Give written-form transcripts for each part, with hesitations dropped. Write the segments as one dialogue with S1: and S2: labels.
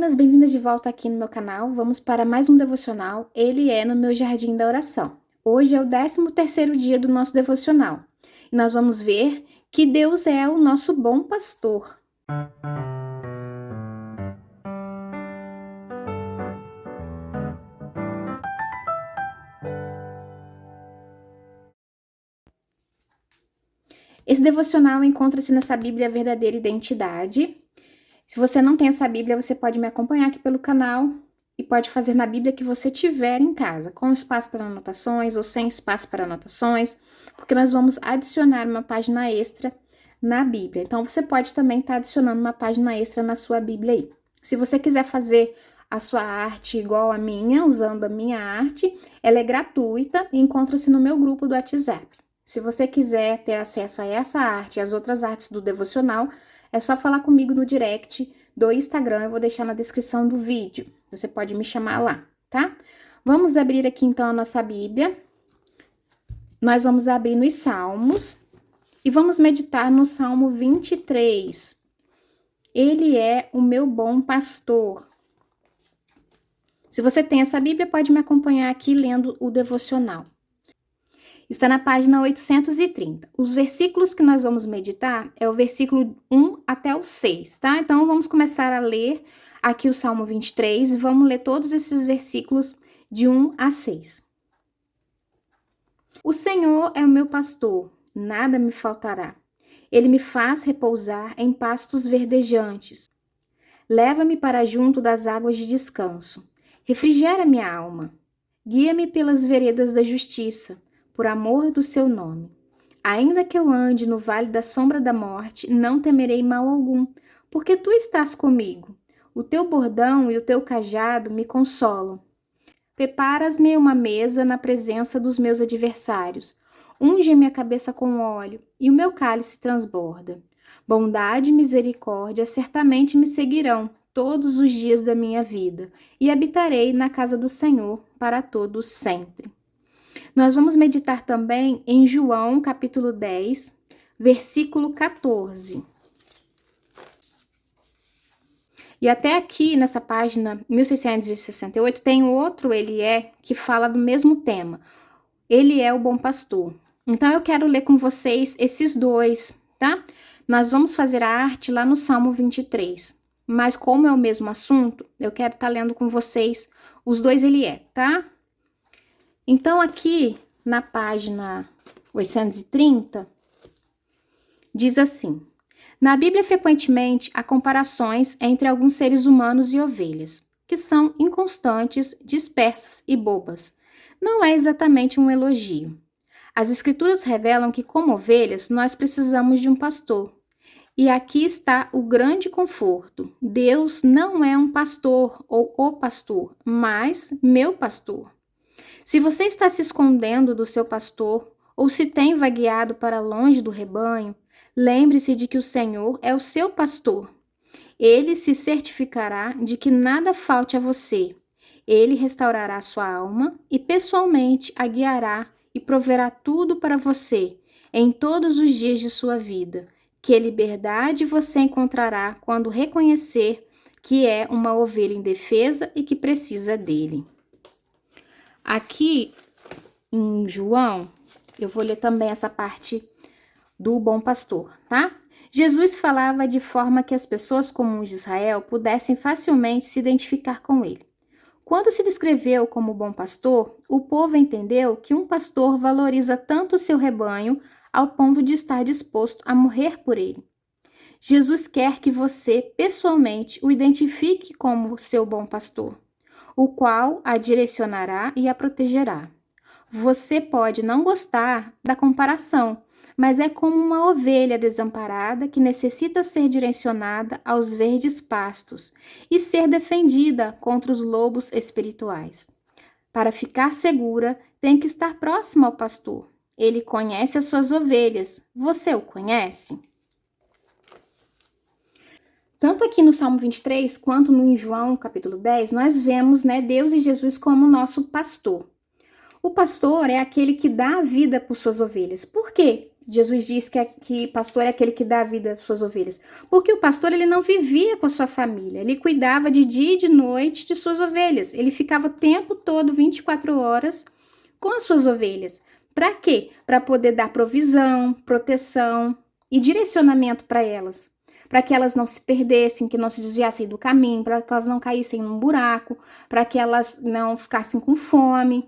S1: meninas, bem-vindas de volta aqui no meu canal. Vamos para mais um devocional. Ele é no meu jardim da oração. Hoje é o 13º dia do nosso devocional. E nós vamos ver que Deus é o nosso bom pastor. Esse devocional encontra-se nessa Bíblia Verdadeira Identidade. Se você não tem essa Bíblia, você pode me acompanhar aqui pelo canal e pode fazer na Bíblia que você tiver em casa, com espaço para anotações ou sem espaço para anotações, porque nós vamos adicionar uma página extra na Bíblia. Então, você pode também estar adicionando uma página extra na sua Bíblia aí. Se você quiser fazer a sua arte igual a minha, usando a minha arte, ela é gratuita e encontra-se no meu grupo do WhatsApp. Se você quiser ter acesso a essa arte e as outras artes do devocional, é só falar comigo no direct do Instagram, eu vou deixar na descrição do vídeo. Você pode me chamar lá, tá? Vamos abrir aqui então a nossa Bíblia. Nós vamos abrir nos Salmos e vamos meditar no Salmo 23. Ele é o meu bom pastor. Se você tem essa Bíblia, pode me acompanhar aqui lendo o devocional. Está na página 830. Os versículos que nós vamos meditar é o versículo 1 até o 6, tá? Então, vamos começar a ler aqui o Salmo 23 e vamos ler todos esses versículos de 1 a 6. O Senhor é o meu pastor, nada me faltará. Ele me faz repousar em pastos verdejantes. Leva-me para junto das águas de descanso. Refrigera minha alma. Guia-me pelas veredas da justiça, por amor do seu nome. Ainda que eu ande no vale da sombra da morte, não temerei mal algum, porque tu estás comigo. O teu bordão e o teu cajado me consolam. Preparas-me uma mesa na presença dos meus adversários. Unge minha cabeça com óleo, e o meu cálice transborda. Bondade e misericórdia certamente me seguirão todos os dias da minha vida, e habitarei na casa do Senhor para todo sempre. Nós vamos meditar também em João, capítulo 10, versículo 14. E até aqui, nessa página 1668, tem outro Ele é, que fala do mesmo tema. Ele é o bom pastor. Então, eu quero ler com vocês esses dois, tá? Nós vamos fazer a arte lá no Salmo 23. Mas como é o mesmo assunto, eu quero estar lendo com vocês os dois Ele é, tá? Então, aqui na página 830, diz assim: na Bíblia, frequentemente, há comparações entre alguns seres humanos e ovelhas, que são inconstantes, dispersas e bobas. Não é exatamente um elogio. As Escrituras revelam que, como ovelhas, nós precisamos de um pastor. E aqui está o grande conforto. Deus não é um pastor ou o pastor, mas meu pastor. Se você está se escondendo do seu pastor ou se tem vagueado para longe do rebanho, lembre-se de que o Senhor é o seu pastor. Ele se certificará de que nada falte a você. Ele restaurará sua alma e pessoalmente a guiará e proverá tudo para você em todos os dias de sua vida. Que liberdade você encontrará quando reconhecer que é uma ovelha indefesa e que precisa dele. Aqui em João, eu vou ler também essa parte do bom pastor, tá? Jesus falava de forma que as pessoas comuns de Israel pudessem facilmente se identificar com ele. Quando se descreveu como bom pastor, o povo entendeu que um pastor valoriza tanto o seu rebanho ao ponto de estar disposto a morrer por ele. Jesus quer que você, pessoalmente, o identifique como seu bom pastor, o qual a direcionará e a protegerá. Você pode não gostar da comparação, mas é como uma ovelha desamparada que necessita ser direcionada aos verdes pastos e ser defendida contra os lobos espirituais. Para ficar segura, tem que estar próxima ao pastor. Ele conhece as suas ovelhas. Você o conhece? Tanto aqui no Salmo 23, quanto no João, capítulo 10, nós vemos, Deus e Jesus como nosso pastor. O pastor é aquele que dá a vida por suas ovelhas. Por quê? Jesus diz que pastor é aquele que dá a vida às suas ovelhas. Porque o pastor, ele não vivia com a sua família. Ele cuidava de dia e de noite de suas ovelhas. Ele ficava o tempo todo, 24 horas, com as suas ovelhas. Para quê? Para poder dar provisão, proteção e direcionamento para elas. Para que elas não se perdessem, que não se desviassem do caminho, para que elas não caíssem num buraco, para que elas não ficassem com fome,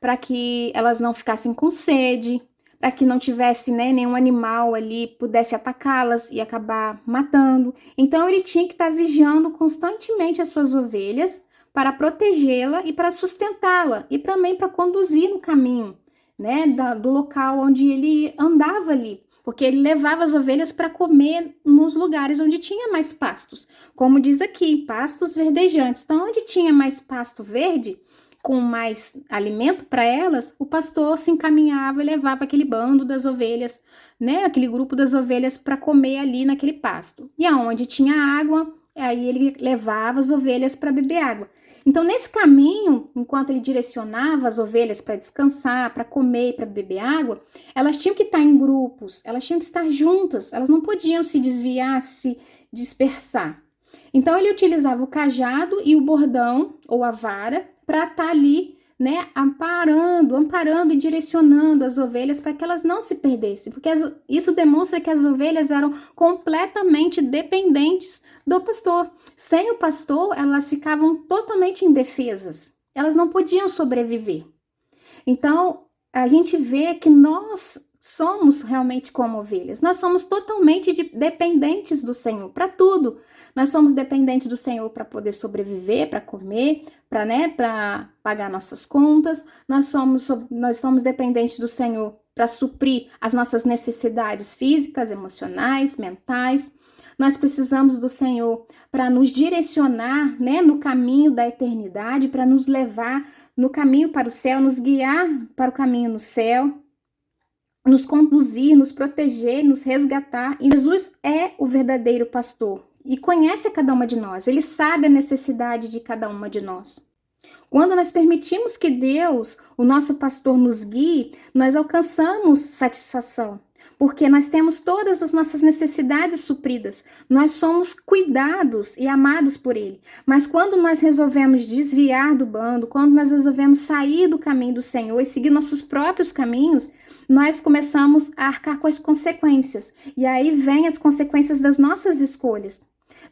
S1: para que elas não ficassem com sede, para que não tivesse, né, nenhum animal ali pudesse atacá-las e acabar matando. Então ele tinha que estar vigiando constantemente as suas ovelhas para protegê-la e para sustentá-la e também para conduzir no caminho, né, do local onde ele andava ali, porque ele levava as ovelhas para comer nos lugares onde tinha mais pastos, como diz aqui, pastos verdejantes. Então, onde tinha mais pasto verde, com mais alimento para elas, o pastor se encaminhava e levava aquele bando das ovelhas, né, aquele grupo das ovelhas para comer ali naquele pasto. E aonde tinha água, aí ele levava as ovelhas para beber água. Então, nesse caminho, enquanto ele direcionava as ovelhas para descansar, para comer e para beber água, elas tinham que estar em grupos, elas tinham que estar juntas, elas não podiam se desviar, se dispersar. Então, ele utilizava o cajado e o bordão, ou a vara, para estar ali, né, amparando e direcionando as ovelhas para que elas não se perdessem, porque isso demonstra que as ovelhas eram completamente dependentes do pastor. Sem o pastor, elas ficavam totalmente indefesas, elas não podiam sobreviver. Então, a gente vê que nós somos realmente como ovelhas, nós somos totalmente dependentes do Senhor para tudo. Nós somos dependentes do Senhor para poder sobreviver, para comer, para, né, para pagar nossas contas. Nós somos dependentes do Senhor para suprir as nossas necessidades físicas, emocionais, mentais. Nós precisamos do Senhor para nos direcionar, né, no caminho da eternidade, para nos levar no caminho para o céu, nos guiar para o caminho no céu, nos conduzir, nos proteger, nos resgatar. E Jesus é o verdadeiro pastor e conhece a cada uma de nós. Ele sabe a necessidade de cada uma de nós. Quando nós permitimos que Deus, o nosso pastor, nos guie, nós alcançamos satisfação, porque nós temos todas as nossas necessidades supridas. Nós somos cuidados e amados por Ele. Mas quando nós resolvemos desviar do bando, quando nós resolvemos sair do caminho do Senhor e seguir nossos próprios caminhos, nós começamos a arcar com as consequências. E aí vem as consequências das nossas escolhas.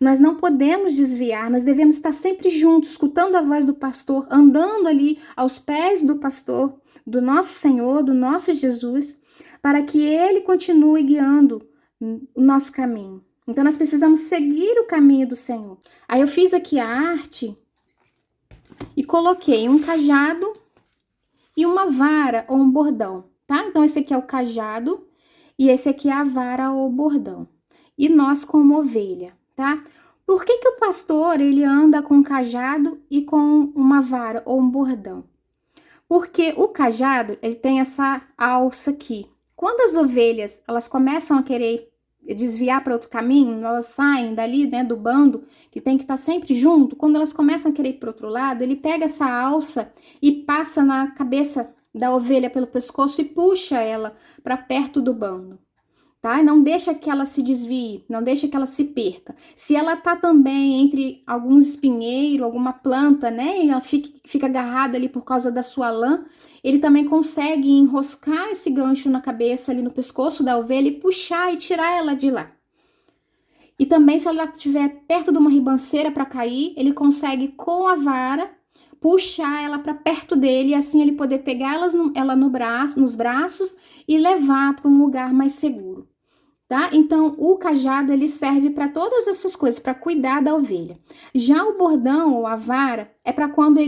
S1: Nós não podemos desviar, nós devemos estar sempre juntos, escutando a voz do pastor, andando ali aos pés do pastor, do nosso Senhor, do nosso Jesus, para que ele continue guiando o nosso caminho. Então, nós precisamos seguir o caminho do Senhor. Aí eu fiz aqui a arte e coloquei um cajado e uma vara ou um bordão, tá? Então, esse aqui é o cajado e esse aqui é a vara ou bordão. E nós como ovelha, tá? Por que o pastor, ele anda com um cajado e com uma vara ou um bordão? Porque o cajado, ele tem essa alça aqui. Quando as ovelhas, elas começam a querer desviar para outro caminho, elas saem dali, né, do bando, que tem que estar sempre junto, quando elas começam a querer ir para outro lado, ele pega essa alça e passa na cabeça da ovelha pelo pescoço e puxa ela para perto do bando. Tá? Não deixa que ela se desvie, não deixa que ela se perca. Se ela tá também entre alguns espinheiros, alguma planta, né, e ela fica agarrada ali por causa da sua lã, ele também consegue enroscar esse gancho na cabeça, ali no pescoço da ovelha e puxar e tirar ela de lá. E também se ela estiver perto de uma ribanceira para cair, ele consegue com a vara puxar ela para perto dele e assim ele poder pegar ela nos braços e levar para um lugar mais seguro. Tá? Então, o cajado, ele serve para todas essas coisas, para cuidar da ovelha. Já o bordão ou a vara é para quando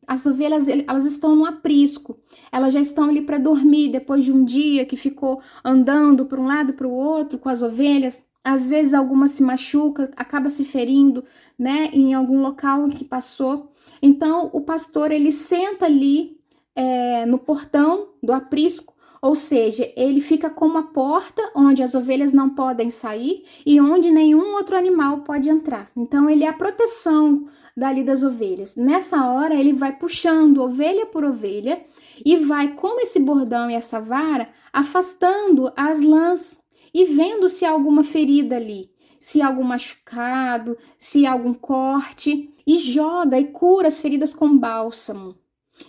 S1: as ovelhas, elas estão no aprisco. Elas já estão ali para dormir depois de um dia que ficou andando para um lado e para o outro com as ovelhas. Às vezes, alguma se machuca, acaba se ferindo, né, em algum local que passou. Então, o pastor, ele senta ali no portão do aprisco, ou seja, ele fica como a porta onde as ovelhas não podem sair e onde nenhum outro animal pode entrar. Então, ele é a proteção dali das ovelhas. Nessa hora, ele vai puxando ovelha por ovelha e vai, como esse bordão e essa vara, afastando as lãs e vendo se há alguma ferida ali, se há algum machucado, se há algum corte, e joga e cura as feridas com bálsamo.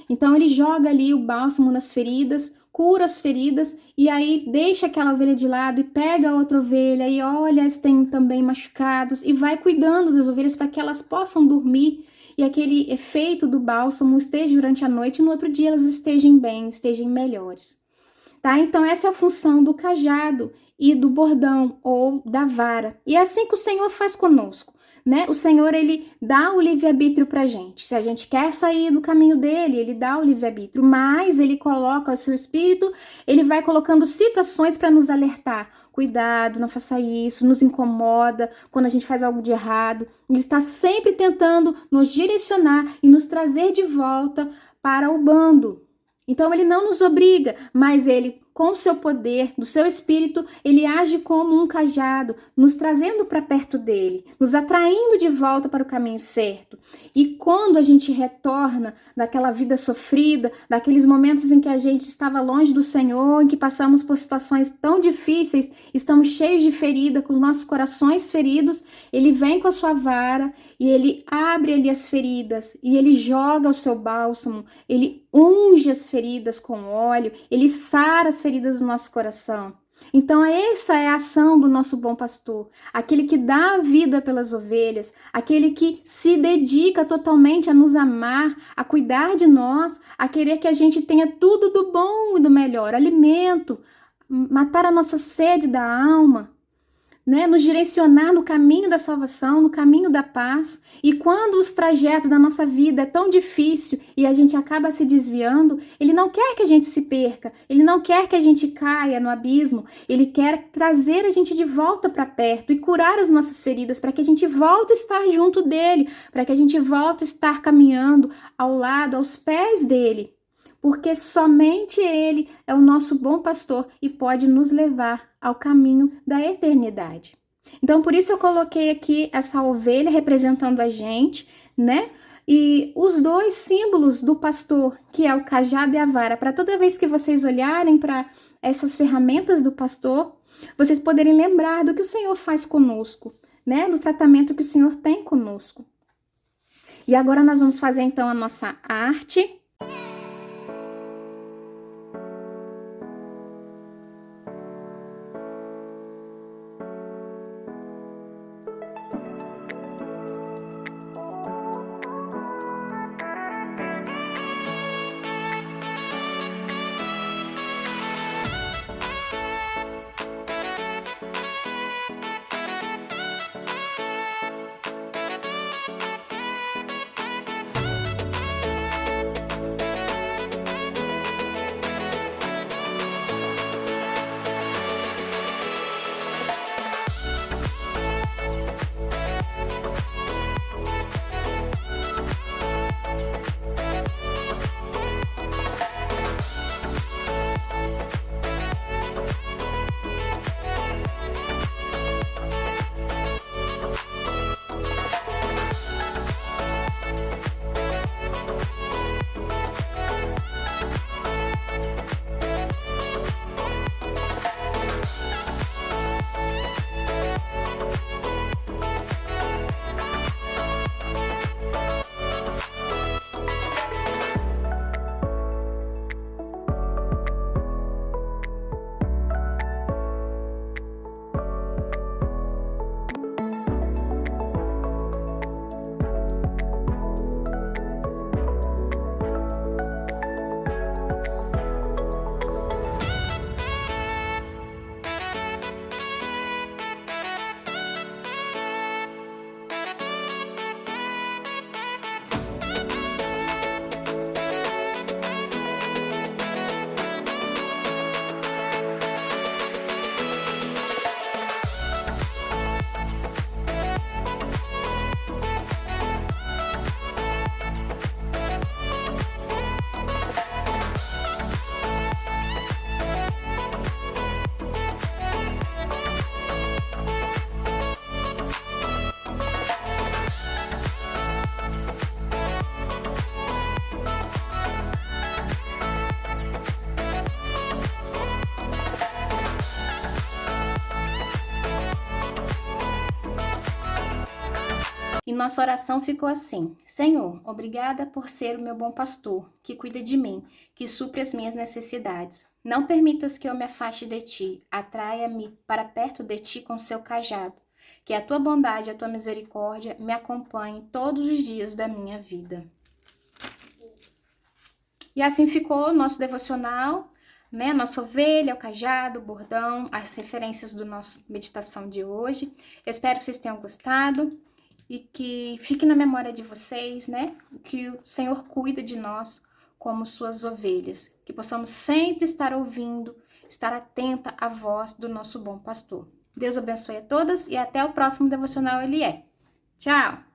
S1: Então ele joga ali o bálsamo nas feridas, cura as feridas e aí deixa aquela ovelha de lado e pega a outra ovelha e olha se tem também machucados e vai cuidando das ovelhas para que elas possam dormir e aquele efeito do bálsamo esteja durante a noite e no outro dia elas estejam bem, estejam melhores. Tá? Então essa é a função do cajado e do bordão ou da vara. E é assim que o Senhor faz conosco. Né? O Senhor, ele dá o livre-arbítrio pra gente. Se a gente quer sair do caminho dele, ele dá o livre-arbítrio, mas ele coloca o seu espírito, ele vai colocando situações para nos alertar. Cuidado, não faça isso, nos incomoda quando a gente faz algo de errado. Ele está sempre tentando nos direcionar e nos trazer de volta para o bando. Então ele não nos obriga, mas ele, com o seu poder, do seu espírito, ele age como um cajado, nos trazendo para perto dele, nos atraindo de volta para o caminho certo. E quando a gente retorna daquela vida sofrida, daqueles momentos em que a gente estava longe do Senhor, em que passamos por situações tão difíceis, estamos cheios de ferida, com os nossos corações feridos, ele vem com a sua vara e ele abre ali as feridas e ele joga o seu bálsamo, ele unge as feridas com óleo, ele sara as feridas do nosso coração. Então essa é a ação do nosso bom pastor, aquele que dá a vida pelas ovelhas, aquele que se dedica totalmente a nos amar, a cuidar de nós, a querer que a gente tenha tudo do bom e do melhor, alimento, matar a nossa sede da alma, né, nos direcionar no caminho da salvação, no caminho da paz. E quando os trajetos da nossa vida é tão difícil e a gente acaba se desviando, ele não quer que a gente se perca, ele não quer que a gente caia no abismo, ele quer trazer a gente de volta para perto e curar as nossas feridas para que a gente volte a estar junto dele, para que a gente volte a estar caminhando ao lado, aos pés dele. Porque somente ele é o nosso bom pastor e pode nos levar ao caminho da eternidade. Então, por isso eu coloquei aqui essa ovelha representando a gente, né? E os dois símbolos do pastor, que é o cajado e a vara, para toda vez que vocês olharem para essas ferramentas do pastor, vocês poderem lembrar do que o Senhor faz conosco, né? Do tratamento que o Senhor tem conosco. E agora nós vamos fazer então a nossa arte. nossa oração ficou assim: Senhor, obrigada por ser o meu bom pastor, que cuida de mim, que supre as minhas necessidades. Não permitas que eu me afaste de ti, atraia-me para perto de ti com seu cajado. Que a tua bondade e a tua misericórdia me acompanhem todos os dias da minha vida. E assim ficou o nosso devocional, né? Nossa ovelha, o cajado, o bordão, as referências do nosso meditação de hoje. Eu espero que vocês tenham gostado e que fique na memória de vocês, né? Que o Senhor cuida de nós como suas ovelhas, que possamos sempre estar ouvindo, estar atenta à voz do nosso bom pastor. Deus abençoe a todas e até o próximo devocional Ele é. Tchau!